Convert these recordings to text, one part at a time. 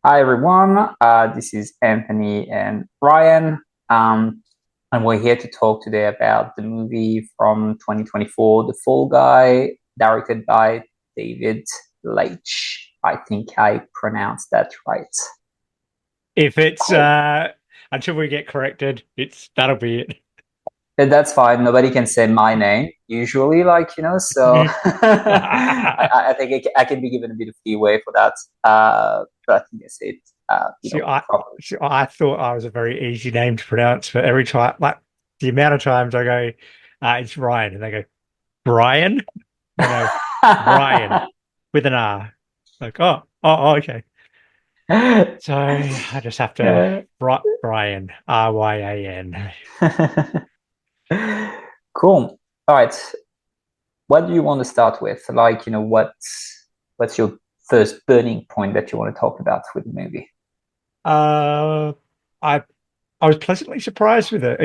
Hi everyone, this is Anthony and Ryan, and we're here to talk today about the movie from 2024, The Fall Guy, directed by David Leitch. I think I pronounced that right. If it's Cool. until we get corrected, that'll be it. That's fine. Nobody can say my name usually, so I think I can be given a bit of leeway for that. But I think I said, See, I properly. I thought I was a very easy name to pronounce, but every time, like the amount of times I go, it's Ryan, and they go Brian, no, Ryan with an R. Like, okay. So I just have to write Brian, Ryan. Cool. All right. What do you want to start with? What's your first burning point that you want to talk about with the movie? Uh, I I was pleasantly surprised with it.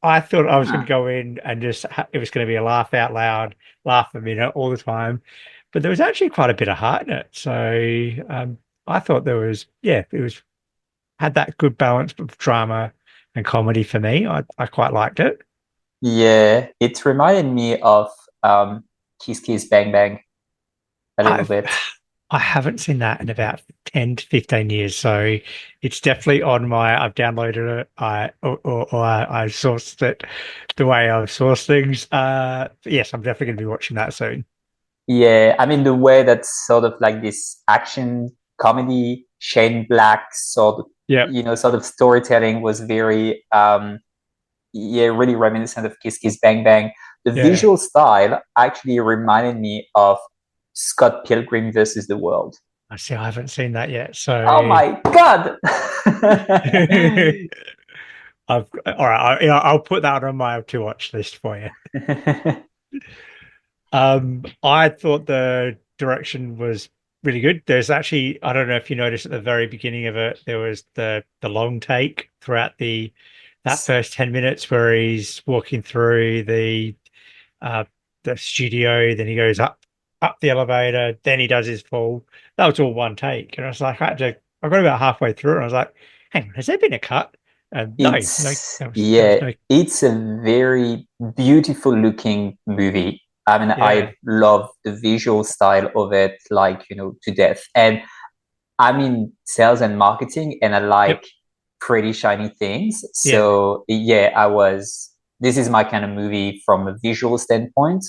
I thought I was going to Ah, go in and it was going to be a laugh out loud, laugh a minute all the time. But there was actually quite a bit of heart in it. So I thought it had that good balance of drama and comedy for me. I quite liked it. yeah, it reminded me of um, Kiss Kiss Bang Bang a little I've, bit. I haven't seen that in about 10 to 15 years. So it's definitely on I've downloaded it. I sourced it the way I've sourced things. Yes, I'm definitely going to be watching that soon. Yeah, I mean the way that sort of like this action comedy, Shane Black Yep. sort of storytelling was very yeah, really reminiscent of Kiss Kiss Bang Bang. The Yeah. visual style actually reminded me of Scott Pilgrim versus the World. I see. I haven't seen that yet. Oh So my God. all right. I'll put that on my to watch list for you. I thought the direction was really good. There's actually, I don't know if you noticed at the very beginning of it, there was the long take throughout the that first 10 minutes where he's walking through uh the studio, then he goes up the elevator, then he does his fall. That was all one take. And I was like, I got about halfway through and I was like, hang on, has there been a cut? And no, there was Yeah, no, it's a very beautiful looking movie. I mean, yeah, I love the visual style of it, to death. And I'm in sales and marketing, and I yep, like pretty shiny things. yeah. So, yeah, this is my kind of movie from a visual standpoint.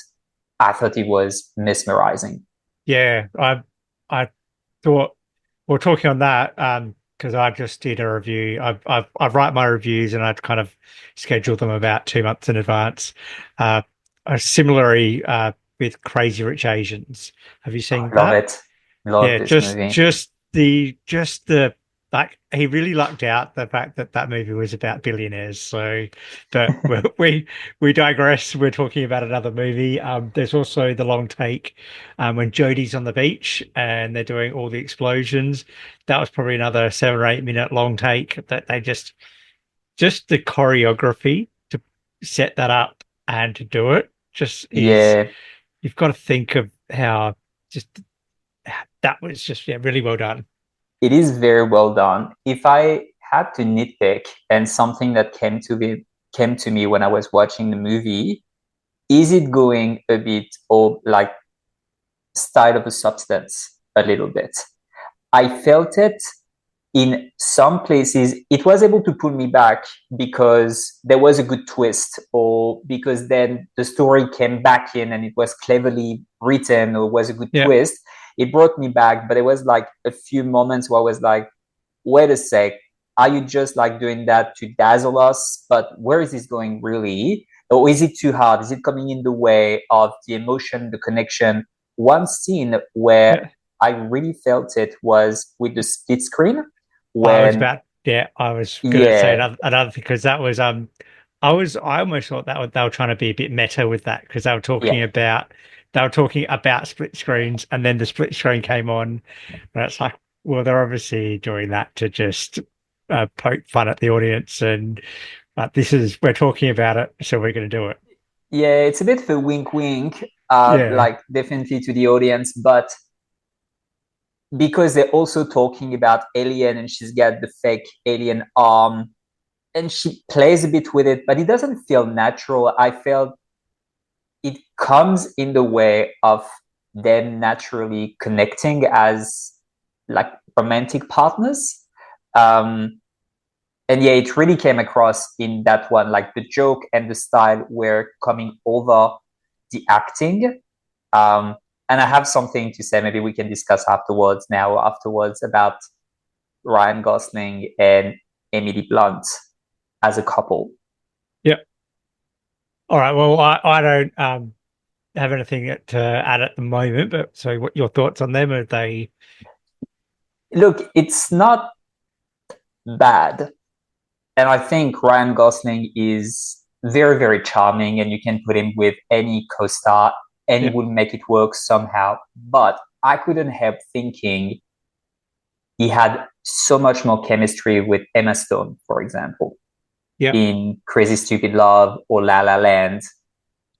I thought it was mesmerizing. Yeah, I thought we're talking on that because I just did a review. I write my reviews and I'd kind of schedule them about 2 months in advance. Uh, similarly with Crazy Rich Asians. Have you I seen love that? it. Love Yeah, this movie. just the like he really lucked out the fact that that movie was about billionaires. So, but we digress. We're talking about another movie. There's also the long take, when Jodie's on the beach and they're doing all the explosions. That was probably another 7 or 8 minute long take that they just the choreography to set that up and to do it just is Yeah, you've got to think of how just that was just really well done. it is very well done. If I had to nitpick, and something that came to me when I was watching the movie, is it going a bit or like style of a substance a little bit? I felt it in some places. It was able to pull me back because there was a good twist, or because then the story came back in and it was cleverly written, or was a good Yeah. twist. It brought me back, but there was like a few moments where I was like, wait a sec, are you just like doing that to dazzle us? But where is this going really? Or is it too hard? Is it coming in the way of the emotion, the connection? One scene where Yeah. I really felt it was with the split screen when, I was gonna say yeah, another thing because that was I almost thought that they were trying to be a bit meta with that because yeah, they were talking about split screens and then the split screen came on and it's like, well, they're obviously doing that to just poke fun at the audience and we're talking about it, so we're gonna do it. yeah, it's a bit of a wink wink, Yeah. like definitely to the audience, but because they're also talking about alien, and she's got the fake alien arm, and she plays a bit with it, but it doesn't feel natural. I felt it comes in the way of them naturally connecting as like romantic partners. Um, and yeah, it really came across in that one. Like the joke and the style were coming over the acting. Um, and I have something to say. Maybe we can discuss afterwards about Ryan Gosling and Emily Blunt as a couple. Yeah. All right. Well, I don't have anything to add at the moment, but so what your thoughts on them? Are they? Look, it's not bad. And I think Ryan Gosling is very, very charming, and you can put him with any co-star and he Yeah. will make it work somehow. But I couldn't help thinking he had so much more chemistry with Emma Stone, for example, Yeah. in Crazy Stupid Love or La La Land.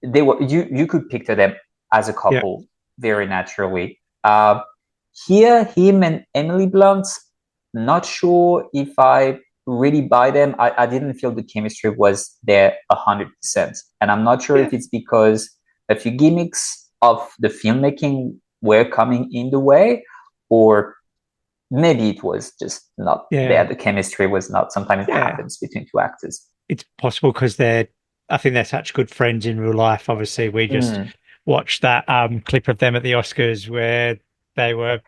They were you could picture them as a Yeah. couple very naturally. Here, him and Emily Blunt, not sure if I really buy them. I didn't feel the chemistry was there 100%, and I'm not sure Yeah. if it's because a few gimmicks of the filmmaking were coming in the way, or maybe it was just not there. Yeah. The chemistry was not. Sometimes it Yeah. happens between two actors. It's possible because I think they're such good friends in real life. Obviously, we just Mm. watched that clip of them at the Oscars where they were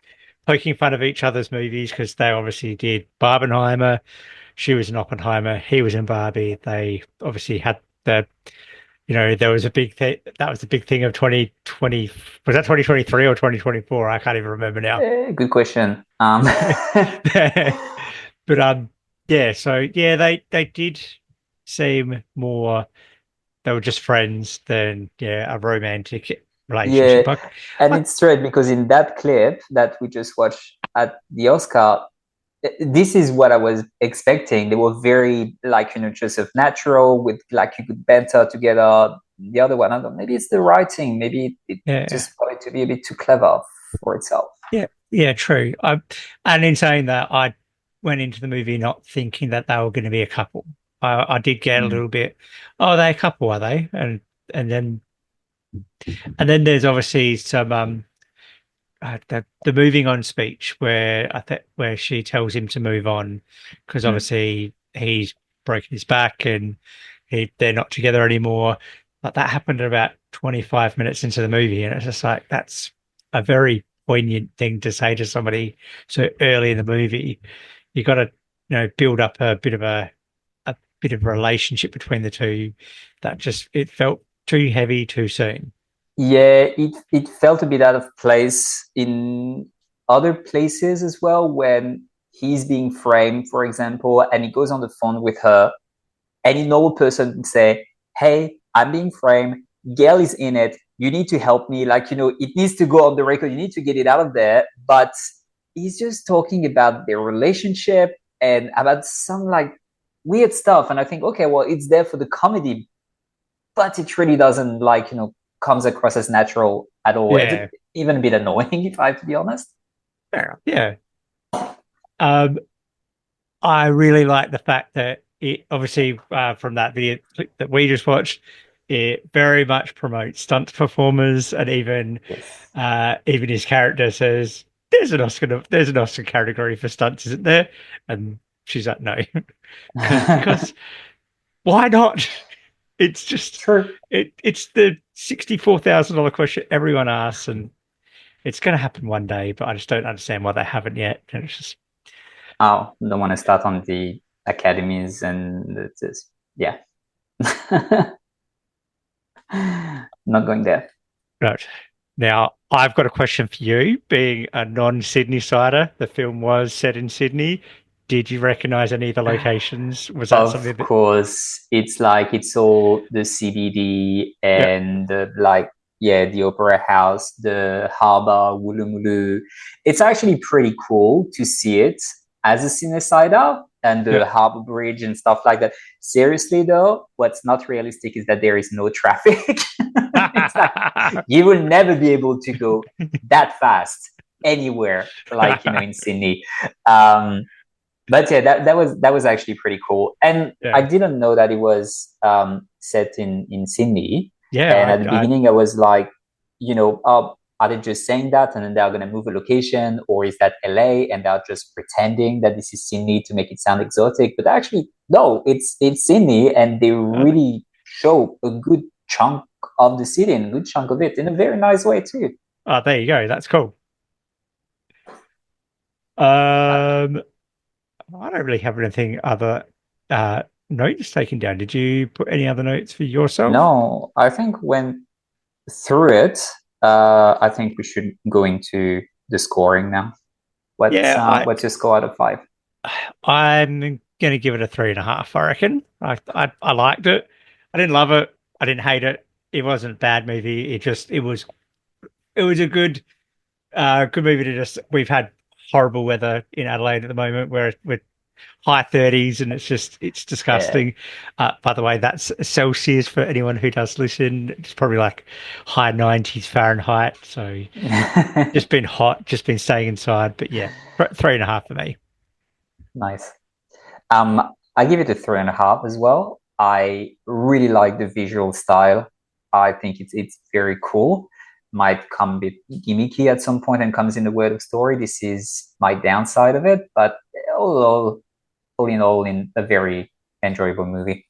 poking fun of each other's movies because they obviously did Barbenheimer. She was in Oppenheimer. He was in Barbie. They obviously had there was a big thing. That was the big thing of 2020. Was that 2023 or 2024? I can't even remember now. Good question. But yeah, so yeah, they did seem more they were just friends than yeah, a romantic Yeah, relationship. and I it's strange because in that clip that we just watched at the Oscar, this is what I was expecting. They were very like just of natural with like you could banter together. The other one, I don't know, maybe it's the writing, maybe it yeah, just wanted to be a bit too clever for itself. yeah, yeah, true. And in saying that, I went into the movie not thinking that they were going to be a couple. I did get a Mm. little bit, oh, they're a couple, are they? And then there's obviously some the moving on speech where where she tells him to move on because Mm. obviously he's broken his back and they're not together anymore. Like that happened about 25 minutes into the movie, and it's just like that's a very poignant thing to say to somebody so early in the movie. You got to build up a bit of a relationship between the two. That just it felt too heavy too soon. Yeah, it felt a bit out of place in other places as well when he's being framed, for example, and he goes on the phone with her. Any normal person would say, "Hey, I'm being framed. Gail is in it. You need to help me. Like, it needs to go on the record. You need to get it out of there." But he's just talking about their relationship and about some like weird stuff. And I think, okay, well, it's there for the comedy, but it really doesn't comes across as natural at all. It's Yeah, even a bit annoying, if I have to be honest. fair. Yeah. Um, I really like the fact that it obviously from that video clip that we just watched, it very much promotes stunt performers, and Yes. even his character says, there's an Oscar category for stunts, isn't there?" And she's like, "No," because why not? It's just True. it's the $64,000 question everyone asks, and it's going to happen one day, but I just don't understand why they haven't yet. And it's just Oh, don't want to start on the academies and this. Yeah. Not going there. right. Now, I've got a question for you. Being a non-Sydney sider, the film was set in Sydney. Did you recognize any of the locations? Was that Of something that, course, it's like it's all the CBD yeah, and like yeah, the Opera House, the Harbour, Woolloomooloo. It's actually pretty cool to see it as a cinesider and yeah. the Harbour Bridge and stuff like that. Seriously though, what's not realistic is that there is no traffic. It's like you will never be able to go that fast anywhere, like in Sydney. Um, but yeah, that was actually pretty cool. And I Yeah. didn't know that it was set in Sydney. And Yeah, at the beginning, I was like, are they just saying that and then they're going to move a location, or is that LA and they're just pretending that this is Sydney to make it sound exotic? But actually, no, it's Sydney, and they really show a good chunk of the city and a good chunk of it in a very nice way too. oh, there you go. That's cool. Uh, I don't really have anything other uh notes taken down. Did you put any other notes for yourself? no, I think when through it, I think we should go into the scoring now. What's Yeah, uh, what's your score out of five? I'm gonna give it a 3.5, I reckon. I liked it. I didn't love it. I didn't hate it. It wasn't a bad movie. It was a good movie to just we've had horrible weather in Adelaide at the moment where we're high 30s and it's Yeah. disgusting. By the way, that's Celsius for anyone who does listen. It's probably like high 90s Fahrenheit. So just been hot, just been staying inside. But yeah, 3.5 for me. Nice. I give it a 3.5 as well. I really like the visual style. I think it's very cool. Might come a bit gimmicky at some point and comes in the word of story. This is my downside of it, but all in all, in a very enjoyable movie.